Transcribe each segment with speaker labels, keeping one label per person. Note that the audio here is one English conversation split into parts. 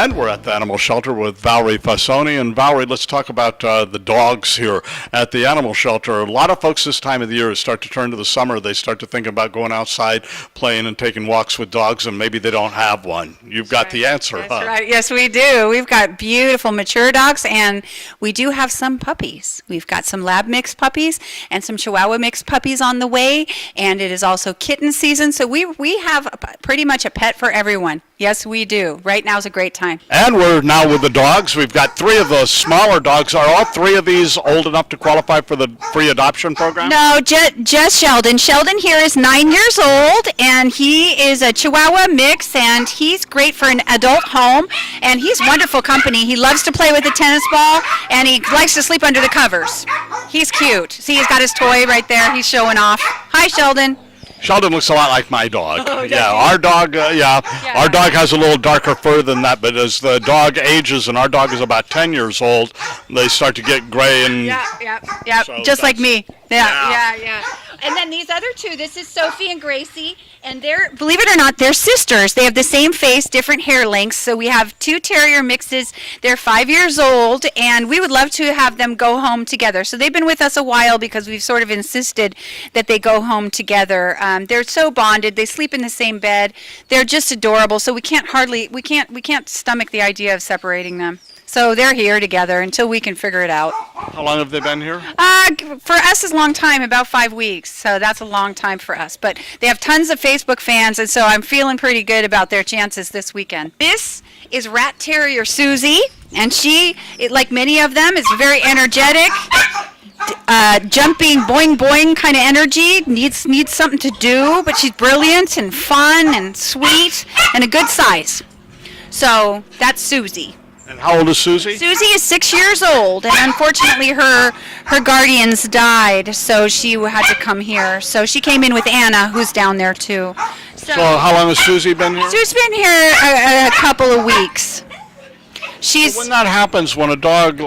Speaker 1: And we're at the animal shelter with Valerie Fausone. And Valerie, let's talk about the dogs here at the animal shelter. A lot of folks this time of the year start to turn to the summer. They start to think about going outside, playing and taking walks with dogs, and maybe they don't have one. You've got the answer,
Speaker 2: That's
Speaker 1: huh?
Speaker 2: right. Yes, we do. We've got beautiful mature dogs, and we do have some puppies. We've got some lab mixed puppies and some Chihuahua mixed puppies on the way, and it is also kitten season. So we have pretty much a pet for everyone. Yes, we do. Right now is a great time.
Speaker 1: And we're now with the dogs. We've got 3 of those smaller dogs. Are all 3 of these old enough to qualify for the free adoption program?
Speaker 2: No, just Sheldon. Sheldon here is 9 years old, and he is a Chihuahua mix, and he's great for an adult home, and he's wonderful company. He loves to play with a tennis ball, and he likes to sleep under the covers. He's cute. See, he's got his toy right there. He's showing off. Hi, Sheldon.
Speaker 1: Sheldon looks a lot like my dog.
Speaker 2: Oh,
Speaker 1: yeah, our dog. Our dog has a little darker fur than that. But as the dog ages, and our dog is about 10 years old, they start to get gray and.
Speaker 2: Yeah.
Speaker 1: So
Speaker 2: just like me.
Speaker 1: Yeah.
Speaker 2: Yeah. And then these other 2, this is Sophie and Gracie, and they're, believe it or not, they're sisters. They have the same face, different hair lengths. So we have 2 terrier mixes. They're 5 years old, and we would love to have them go home together. So they've been with us a while because we've sort of insisted that they go home together. They're so bonded. They sleep in the same bed. They're just adorable. So we can't stomach the idea of separating them. So they're here together until we can figure it out.
Speaker 1: How long have they been here?
Speaker 2: For us, it's a long time, about 5 weeks. So that's a long time for us. But they have tons of Facebook fans, and so I'm feeling pretty good about their chances this weekend. This is Rat Terrier Susie, and she, like many of them, is very energetic. Jumping, boing, boing kind of energy, needs something to do, but she's brilliant and fun and sweet and a good size. So that's Susie.
Speaker 1: And how old is Susie?
Speaker 2: Susie is 6 years old, and unfortunately her guardians died, so she had to come here. So she came in with Anna, who's down there too.
Speaker 1: So how long has Susie been here?
Speaker 2: Susie's been here a couple of weeks.
Speaker 1: When that happens, when a dog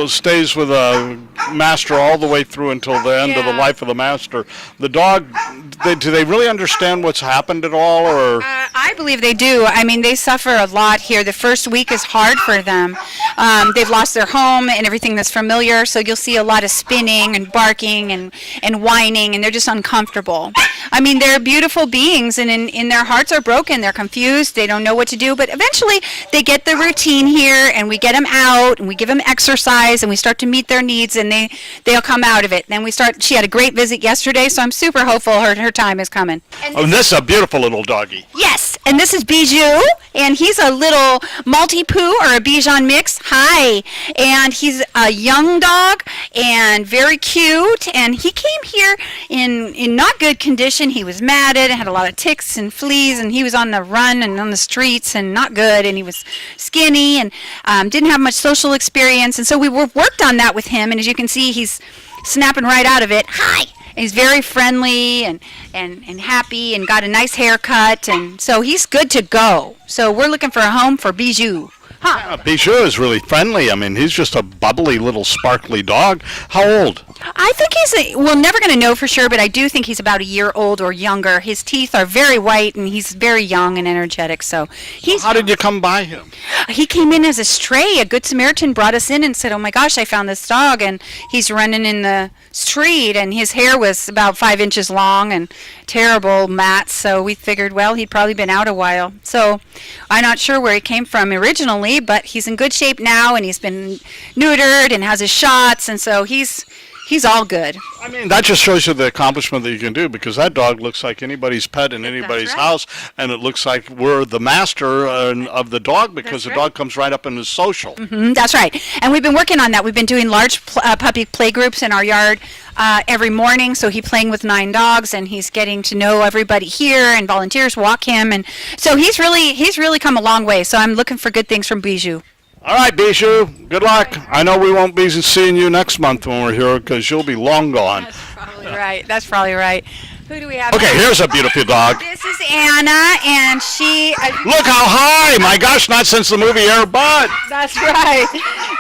Speaker 1: stays with a master all the way through until the end of the life of the master, the dog, do they really understand what's happened at all? Or
Speaker 2: I believe they do. I mean, they suffer a lot here. The first week is hard for them. They've lost their home and everything that's familiar, so you'll see a lot of spinning and barking and whining, and they're just uncomfortable. I mean, they're beautiful beings, and in their hearts are broken. They're confused. They don't know what to do, but eventually they get the routine here, and we get them out, and we give them exercise, and we start to meet their needs, and they'll come out of it. Then she had a great visit yesterday, so I'm super hopeful her time is coming.
Speaker 1: And this is a beautiful little doggy.
Speaker 2: Yes, and this is Bijou, and he's a little Maltipoo or a Bichon mix. Hi, and he's a young dog and very cute, and he came here in not good condition. He was matted and had a lot of ticks and fleas, and he was on the run and on the streets and not good, and he was skinny and didn't have much social experience, and so we worked on that with him, and as you can see, he's snapping right out of it. Hi! And he's very friendly and happy and got a nice haircut, and so he's good to go. So we're looking for a home for Bijou. Huh.
Speaker 1: Yeah, Bijou is really friendly. I mean, he's just a bubbly little sparkly dog. How old?
Speaker 2: I think we're never going to know for sure, but I do think he's about a year old or younger. His teeth are very white, and he's very young and energetic. So
Speaker 1: how did you come by him?
Speaker 2: He came in as a stray. A Good Samaritan brought us in and said, "Oh my gosh, I found this dog," and he's running in the street, and his hair was about 5 inches long and terrible mats. So we figured, well, he'd probably been out a while. So I'm not sure where he came from originally, but he's in good shape now, and he's been neutered and has his shots, and so he's all good.
Speaker 1: I mean, that just shows you the accomplishment that you can do, because that dog looks like anybody's pet in anybody's house, and it looks like we're the master of the dog, because the dog comes right up and is social.
Speaker 2: Mm-hmm, that's right. And we've been working on that. We've been doing large puppy play groups in our yard every morning, so he's playing with 9 dogs, and he's getting to know everybody here, and volunteers walk him, and so he's really come a long way. So I'm looking for good things from Bijou.
Speaker 1: All right, Bijou, good luck. I know we won't be seeing you next month when we're here, because you'll be long gone.
Speaker 2: That's probably right. Who do we have?
Speaker 1: Okay, here's a beautiful dog.
Speaker 2: This is Anna, and she...
Speaker 1: Look how high! My gosh, not since the movie Air Bud.
Speaker 2: That's right.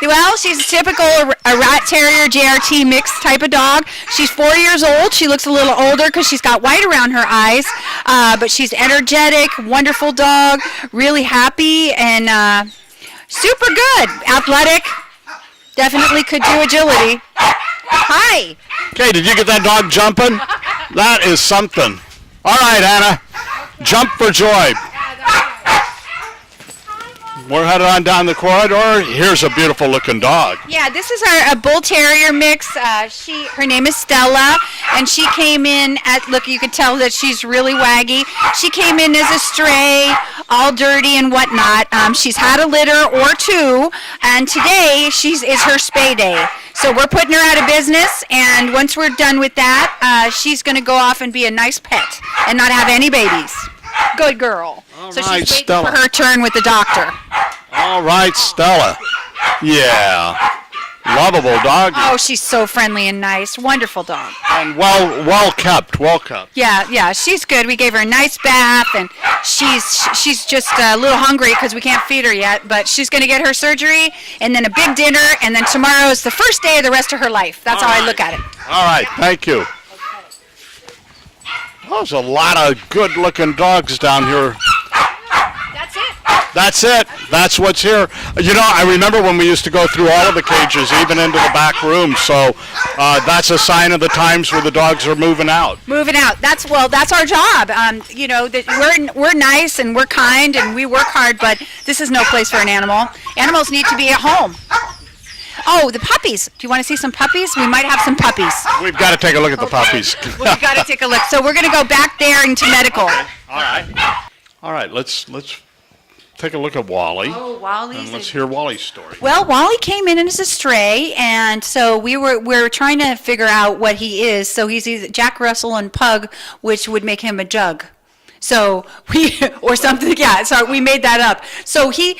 Speaker 2: Well, she's a typical a rat terrier JRT mix type of dog. She's 4 years old. She looks a little older because she's got white around her eyes, but she's energetic, wonderful dog, really happy, and Super good. Athletic. Definitely could do agility. Hi.
Speaker 1: Okay, did you get that dog jumping? That is something. All right, Anna, jump for joy. We're headed on down the corridor. Here's a beautiful looking dog.
Speaker 2: Yeah, this is our bull terrier mix. Her name is Stella, and she came in look, you can tell that she's really waggy. She came in as a stray, all dirty and whatnot. She's had a litter or two, and today is her spay day. So we're putting her out of business, and once we're done with that, she's going to go off and be a nice pet and not have any babies. Good girl. So
Speaker 1: right,
Speaker 2: she's waiting
Speaker 1: Stella.
Speaker 2: for her turn with the doctor.
Speaker 1: All right, Stella. Yeah. Lovable dog.
Speaker 2: Oh, she's so friendly and nice. Wonderful dog.
Speaker 1: And well kept.
Speaker 2: Yeah, she's good. We gave her a nice bath, and she's just a little hungry because we can't feed her yet, but she's going to get her surgery, and then a big dinner, and then tomorrow is the first day of the rest of her life. That's how I look at it.
Speaker 1: All right, thank you. There's a lot of good-looking dogs down here.
Speaker 2: That's it.
Speaker 1: That's it. That's what's here. You know, I remember when we used to go through all of the cages, even into the back room. So that's a sign of the times where the dogs are moving out.
Speaker 2: Moving out. That's our job. You know, that we're nice and we're kind and we work hard, but this is no place for an animal. Animals need to be at home. Oh, the puppies. Do you want to see some puppies? We might have some puppies.
Speaker 1: We've got to take a look at the puppies.
Speaker 2: Well, we got to take a look. So we're going to go back there into medical.
Speaker 1: Okay. All right. Let's take a look at Wally.
Speaker 2: Oh, Wally's.
Speaker 1: And let's hear Wally's story.
Speaker 2: Well, Wally came in as a stray, and so we're trying to figure out what he is. So he's either Jack Russell and Pug, which would make him a jug. So or something, yeah, so we made that up. So he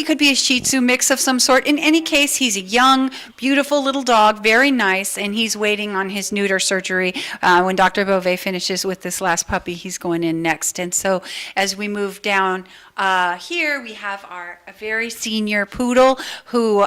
Speaker 2: could be a Shih Tzu mix of some sort. In any case, he's a young, beautiful little dog, very nice, and he's waiting on his neuter surgery. When Dr. Beauvais finishes with this last puppy, he's going in next. And so as we move down here, we have a very senior poodle who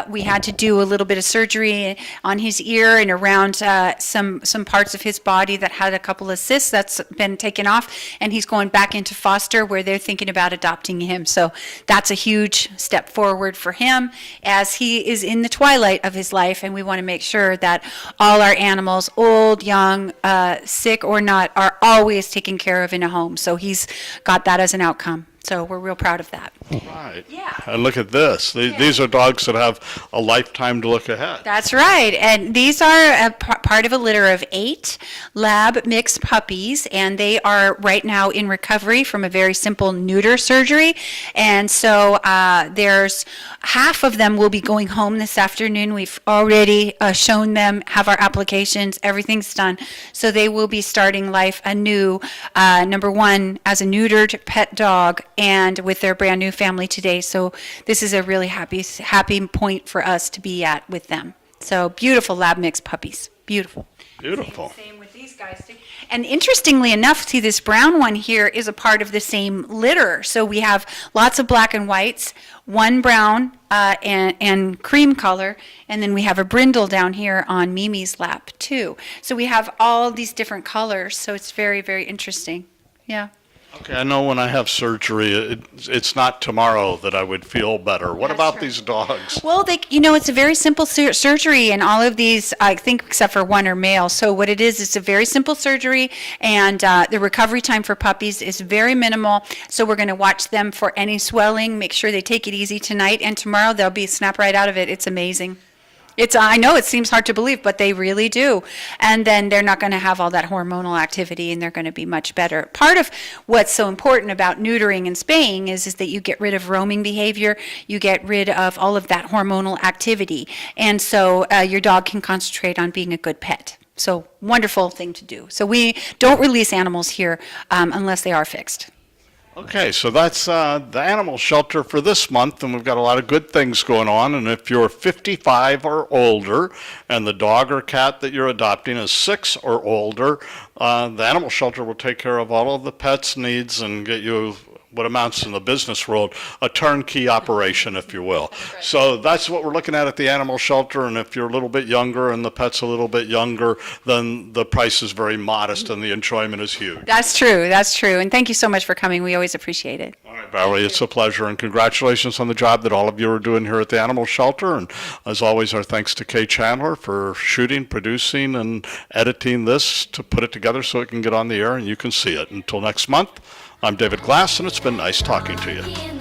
Speaker 2: we had to do a little bit of surgery on his ear and around some parts of his body that had a couple of cysts. That's been taken off, and he's going back into foster where they're thinking about adopting him. So that's a huge step forward for him as he is in the twilight of his life, and we want to make sure that all our animals, old, young, sick or not, are always taken care of in a home. So he's got that as an outcome. So we're real proud of that.
Speaker 1: Right.
Speaker 2: Yeah.
Speaker 1: And look at this. These are dogs that have a lifetime to look ahead.
Speaker 2: That's right. And these are part of a litter of 8 lab mixed puppies, and they are right now in recovery from a very simple neuter surgery. And so there's half of them will be going home this afternoon. We've already shown them, have our applications, everything's done. So they will be starting life anew, number one, as a neutered pet dog, and with their brand new family today. So this is a really happy point for us to be at with them. So beautiful lab mixed puppies. Beautiful.
Speaker 1: Beautiful.
Speaker 2: Same with these guys too. And interestingly enough, see, this brown one here is a part of the same litter. So we have lots of black and whites, one brown and cream color, and then we have a brindle down here on Mimi's lap too. So we have all these different colors. So it's very, very interesting. Yeah.
Speaker 1: Okay, I know when I have surgery, it's not tomorrow that I would feel better. What about these dogs?
Speaker 2: Well, it's a very simple surgery, and all of these, I think, except for one are male. So what it is, it's a very simple surgery, and the recovery time for puppies is very minimal. So we're going to watch them for any swelling, make sure they take it easy tonight, and tomorrow they'll be snap right out of it. It's amazing. I know it seems hard to believe, but they really do. And then they're not going to have all that hormonal activity, and they're going to be much better. Part of what's so important about neutering and spaying is that you get rid of roaming behavior, you get rid of all of that hormonal activity, and so your dog can concentrate on being a good pet. So wonderful thing to do. So we don't release animals here unless they are fixed.
Speaker 1: Okay, so that's the animal shelter for this month, and we've got a lot of good things going on. And if you're 55 or older and the dog or cat that you're adopting is 6 or older, the animal shelter will take care of all of the pets' needs and get you what amounts in the business world a turnkey operation, if you will. So that's what we're looking at the animal shelter, and if you're a little bit younger and the pet's a little bit younger, then the price is very modest and the enjoyment is huge.
Speaker 2: That's true. That's true. And thank you so much for coming. We always appreciate it.
Speaker 1: All right, Valerie, it's a pleasure, and congratulations on the job that all of you are doing here at the animal shelter. And as always, our thanks to Kay Chandler for shooting, producing, and editing this to put it together so it can get on the air and you can see it. Until next month, I'm David Glass, and it's been nice talking to you.